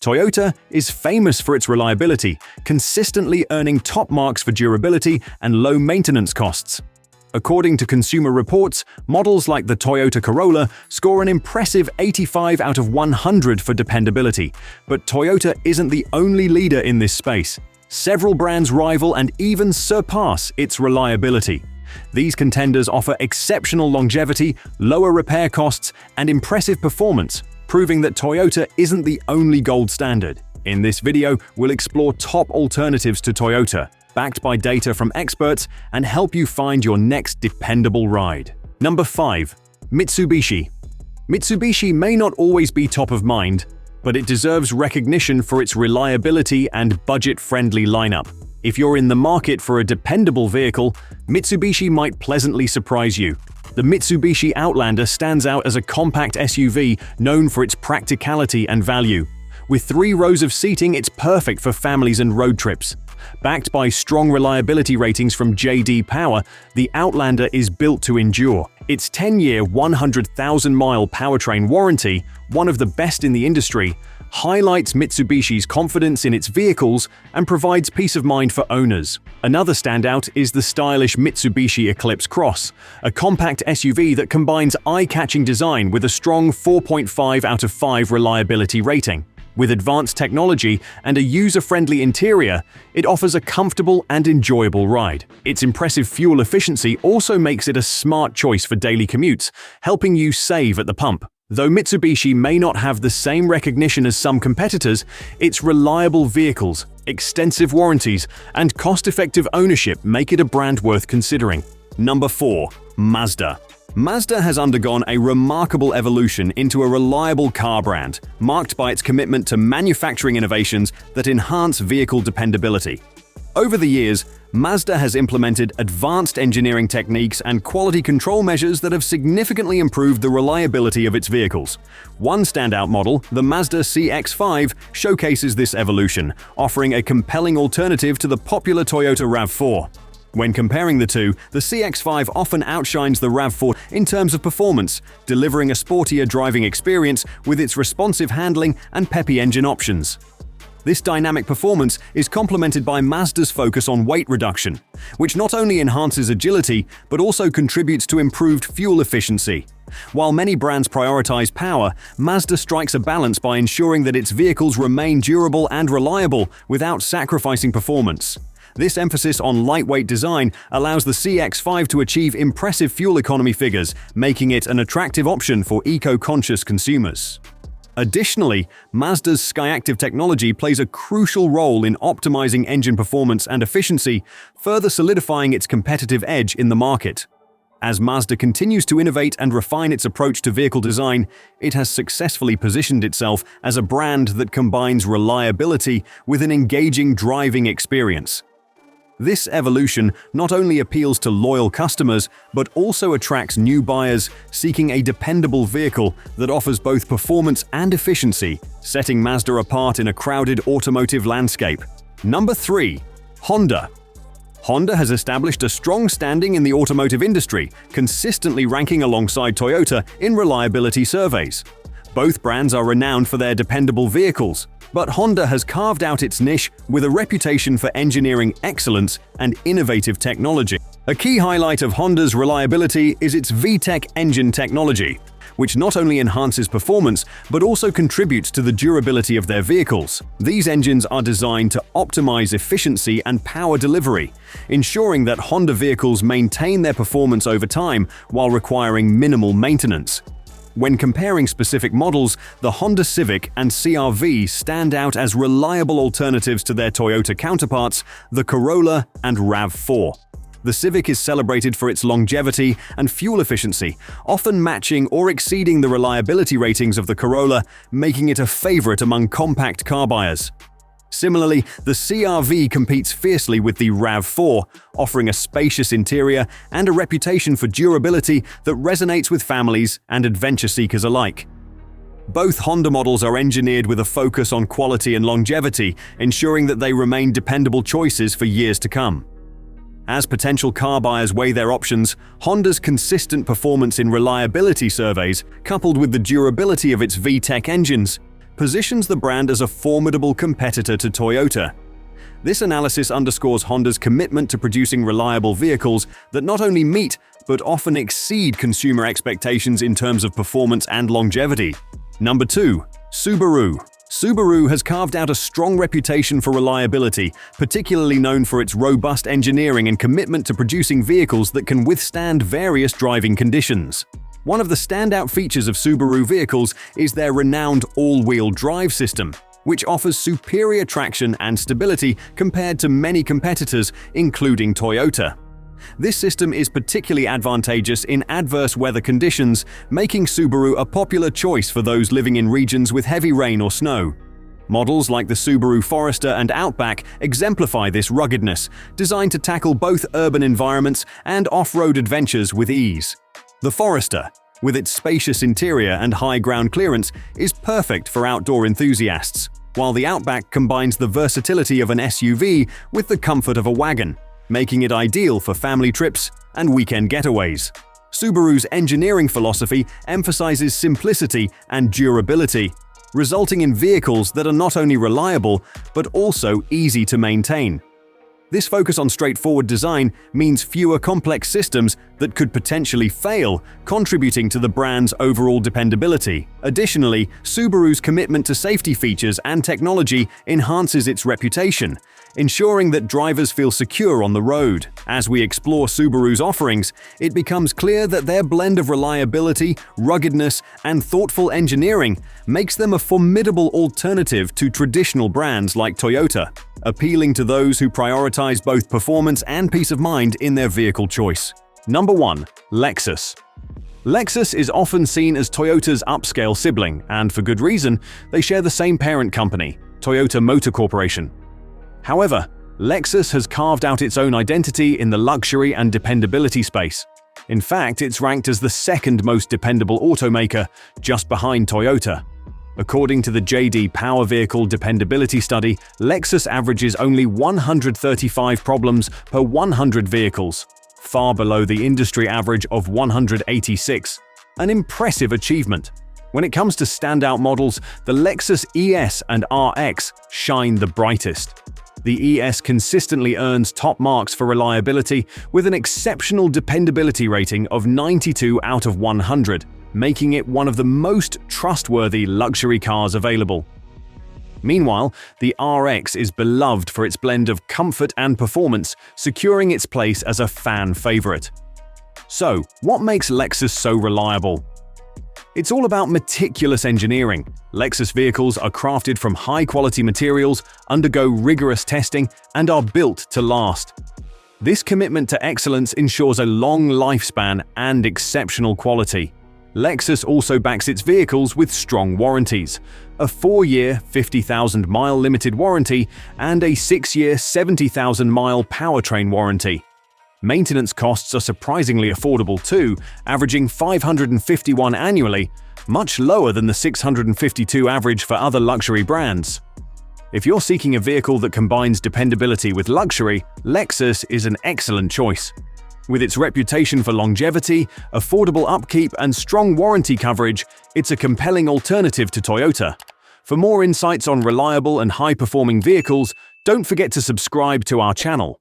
Toyota is famous for its reliability, consistently earning top marks for durability and low maintenance costs. According to Consumer Reports, models like the Toyota Corolla score an impressive 85 out of 100 for dependability, but Toyota isn't the only leader in this space. Several brands rival and even surpass its reliability. These contenders offer exceptional longevity, lower repair costs, and impressive performance, proving that Toyota isn't the only gold standard. In this video, we'll explore top alternatives to Toyota, backed by data from experts, and help you find your next dependable ride. Number 5. Mitsubishi. Mitsubishi may not always be top of mind, but it deserves recognition for its reliability and budget-friendly lineup. If you're in the market for a dependable vehicle, Mitsubishi might pleasantly surprise you. The Mitsubishi Outlander stands out as a compact SUV known for its practicality and value. With 3 rows of seating, it's perfect for families and road trips. Backed by strong reliability ratings from J.D. Power, the Outlander is built to endure. Its 10-year, 100,000-mile powertrain warranty, one of the best in the industry, highlights Mitsubishi's confidence in its vehicles and provides peace of mind for owners. Another standout is the stylish Mitsubishi Eclipse Cross, a compact SUV that combines eye-catching design with a strong 4.5 out of 5 reliability rating. With advanced technology and a user-friendly interior, it offers a comfortable and enjoyable ride. Its impressive fuel efficiency also makes it a smart choice for daily commutes, helping you save at the pump. Though Mitsubishi may not have the same recognition as some competitors, its reliable vehicles, extensive warranties, and cost-effective ownership make it a brand worth considering. Number 4. Mazda. Mazda has undergone a remarkable evolution into a reliable car brand, marked by its commitment to manufacturing innovations that enhance vehicle dependability. Over the years, Mazda has implemented advanced engineering techniques and quality control measures that have significantly improved the reliability of its vehicles. One standout model, the Mazda CX-5, showcases this evolution, offering a compelling alternative to the popular Toyota RAV4. When comparing the two, the CX-5 often outshines the RAV4 in terms of performance, delivering a sportier driving experience with its responsive handling and peppy engine options. This dynamic performance is complemented by Mazda's focus on weight reduction, which not only enhances agility but also contributes to improved fuel efficiency. While many brands prioritize power, Mazda strikes a balance by ensuring that its vehicles remain durable and reliable without sacrificing performance. This emphasis on lightweight design allows the CX-5 to achieve impressive fuel economy figures, making it an attractive option for eco-conscious consumers. Additionally, Mazda's Skyactiv technology plays a crucial role in optimizing engine performance and efficiency, further solidifying its competitive edge in the market. As Mazda continues to innovate and refine its approach to vehicle design, it has successfully positioned itself as a brand that combines reliability with an engaging driving experience. This evolution not only appeals to loyal customers, but also attracts new buyers seeking a dependable vehicle that offers both performance and efficiency, setting Mazda apart in a crowded automotive landscape. Number 3. Honda. Honda has established a strong standing in the automotive industry, consistently ranking alongside Toyota in reliability surveys. Both brands are renowned for their dependable vehicles, but Honda has carved out its niche with a reputation for engineering excellence and innovative technology. A key highlight of Honda's reliability is its VTEC engine technology, which not only enhances performance but also contributes to the durability of their vehicles. These engines are designed to optimize efficiency and power delivery, ensuring that Honda vehicles maintain their performance over time while requiring minimal maintenance. When comparing specific models, the Honda Civic and CR-V stand out as reliable alternatives to their Toyota counterparts, the Corolla and RAV4. The Civic is celebrated for its longevity and fuel efficiency, often matching or exceeding the reliability ratings of the Corolla, making it a favorite among compact car buyers. Similarly, the CR-V competes fiercely with the RAV4, offering a spacious interior and a reputation for durability that resonates with families and adventure seekers alike. Both Honda models are engineered with a focus on quality and longevity, ensuring that they remain dependable choices for years to come. As potential car buyers weigh their options, Honda's consistent performance in reliability surveys, coupled with the durability of its VTEC engines, positions the brand as a formidable competitor to Toyota. This analysis underscores Honda's commitment to producing reliable vehicles that not only meet but often exceed consumer expectations in terms of performance and longevity. Number 2. Subaru. Subaru has carved out a strong reputation for reliability, particularly known for its robust engineering and commitment to producing vehicles that can withstand various driving conditions. One of the standout features of Subaru vehicles is their renowned all-wheel drive system, which offers superior traction and stability compared to many competitors, including Toyota. This system is particularly advantageous in adverse weather conditions, making Subaru a popular choice for those living in regions with heavy rain or snow. Models like the Subaru Forester and Outback exemplify this ruggedness, designed to tackle both urban environments and off-road adventures with ease. The Forester, with its spacious interior and high ground clearance, is perfect for outdoor enthusiasts, while the Outback combines the versatility of an SUV with the comfort of a wagon, making it ideal for family trips and weekend getaways. Subaru's engineering philosophy emphasizes simplicity and durability, resulting in vehicles that are not only reliable but also easy to maintain. This focus on straightforward design means fewer complex systems that could potentially fail, contributing to the brand's overall dependability. Additionally, Subaru's commitment to safety features and technology enhances its reputation, ensuring that drivers feel secure on the road. As we explore Subaru's offerings, it becomes clear that their blend of reliability, ruggedness, and thoughtful engineering makes them a formidable alternative to traditional brands like Toyota, appealing to those who prioritize both performance and peace of mind in their vehicle choice. Number 1. Lexus. Lexus is often seen as Toyota's upscale sibling, and for good reason. They share the same parent company, Toyota Motor Corporation. However, Lexus has carved out its own identity in the luxury and dependability space. In fact, it's ranked as the second most dependable automaker, just behind Toyota. According to the JD Power Vehicle Dependability Study, Lexus averages only 135 problems per 100 vehicles, far below the industry average of 186. An impressive achievement. When it comes to standout models, the Lexus ES and RX shine the brightest. The ES consistently earns top marks for reliability with an exceptional dependability rating of 92 out of 100, making it one of the most trustworthy luxury cars available. Meanwhile, the RX is beloved for its blend of comfort and performance, securing its place as a fan favorite. So, what makes Lexus so reliable? It's all about meticulous engineering. Lexus vehicles are crafted from high-quality materials, undergo rigorous testing, and are built to last. This commitment to excellence ensures a long lifespan and exceptional quality. Lexus also backs its vehicles with strong warranties: a 4-year, 50,000-mile limited warranty and a 6-year, 70,000-mile powertrain warranty. Maintenance costs are surprisingly affordable too, averaging $551 annually, much lower than the $652 average for other luxury brands. If you're seeking a vehicle that combines dependability with luxury, Lexus is an excellent choice. With its reputation for longevity, affordable upkeep, and strong warranty coverage, it's a compelling alternative to Toyota. For more insights on reliable and high-performing vehicles, don't forget to subscribe to our channel.